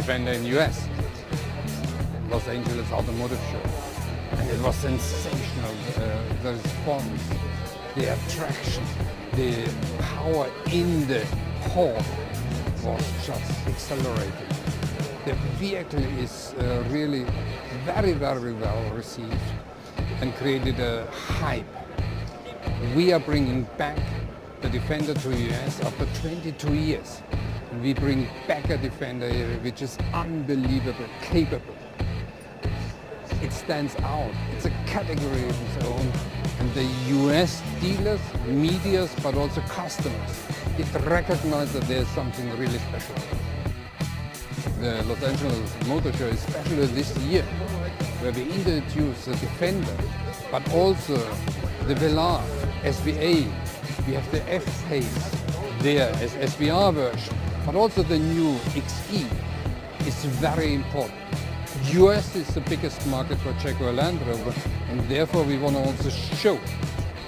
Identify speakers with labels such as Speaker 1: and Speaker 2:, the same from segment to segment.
Speaker 1: Defender in US, Los Angeles Automotive Show. And it was sensational, the response, the attraction, the power in the hall was just accelerating. The vehicle is really very, very well received and created a hype. We are bringing back the Defender to US after 22 years. And we bring back a Defender which is unbelievable, capable. It stands out. It's a category of its own. And the US dealers, medias, but also customers, it recognize that there's something really special. The Los Angeles Motor Show, especially this year, where we introduce the Defender, but also the Velar, SVA. We have the F-Pace there as SVR version, but also the new XE is very important. US is the biggest market for Jaguar Land Rover, and therefore we want to also show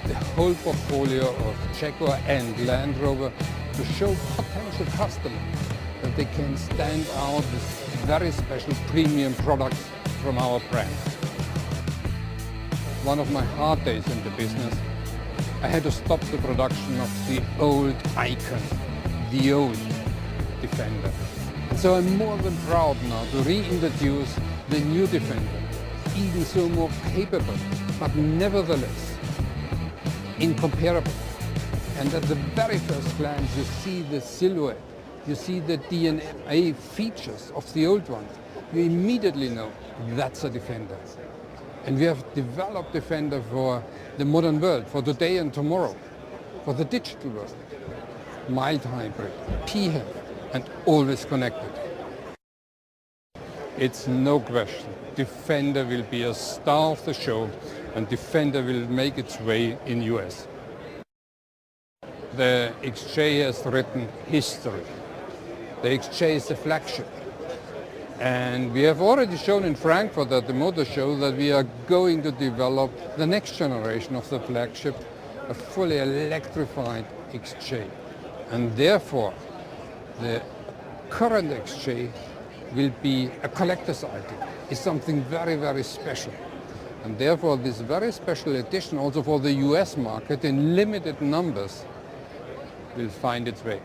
Speaker 1: the whole portfolio of Jaguar and Land Rover to show potential customers that they can stand out with very special premium products from our brand. One of my hard days in the business, I had to stop the production of the old icon, the old Defender. And so I'm more than proud now to reintroduce the new Defender, even so more capable, but nevertheless incomparable. And at the very first glance you see the silhouette, you see the DNA features of the old one. You immediately know that's a Defender. And we have developed Defender for the modern world, for today and tomorrow, for the digital world. Mild hybrid, PHEV, and always connected. It's no question, Defender will be a star of the show, and Defender will make its way in US. The XJ has written history. The XJ is the flagship. And we have already shown in Frankfurt at the motor show that we are going to develop the next generation of the flagship, a fully electrified XJ. And therefore, the current XJ will be a collector's item. It's something very, very special. And therefore, this very special edition, also for the US market, in limited numbers, will find its way.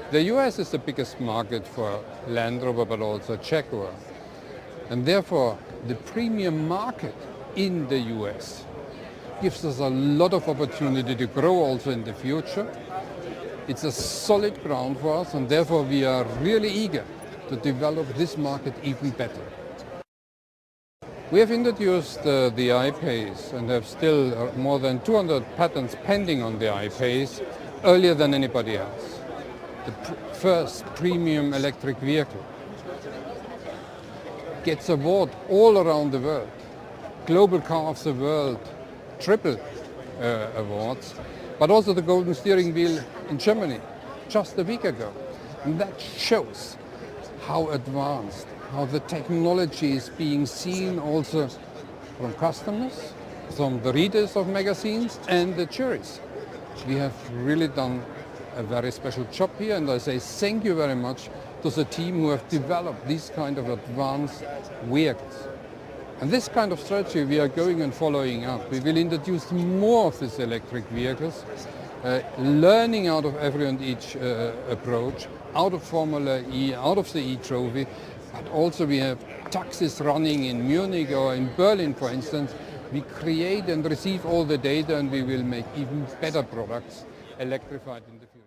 Speaker 1: The US is the biggest market for Land Rover, but also Jaguar. And therefore, the premium market in the US gives us a lot of opportunity to grow also in the future. It's a solid ground for us, and therefore we are really eager to develop this market even better. We have introduced the I-Pace and have still more than 200 patents pending on the I-Pace, earlier than anybody else. The first premium electric vehicle gets awards all around the world. Global Car of the World, triple awards, but also the Golden Steering Wheel in Germany just a week ago. And that shows how advanced, how the technology is being seen also from customers, from the readers of magazines and the juries. We have really done a very special job here, and I say thank you very much to the team who have developed these kind of advanced vehicles. And this kind of strategy we are going and following up. We will introduce more of these electric vehicles, learning out of every and each approach, out of Formula E, out of the E-Trophy, but also we have taxis running in Munich or in Berlin, for instance. We create and receive all the data, and we will make even better products electrified in the future.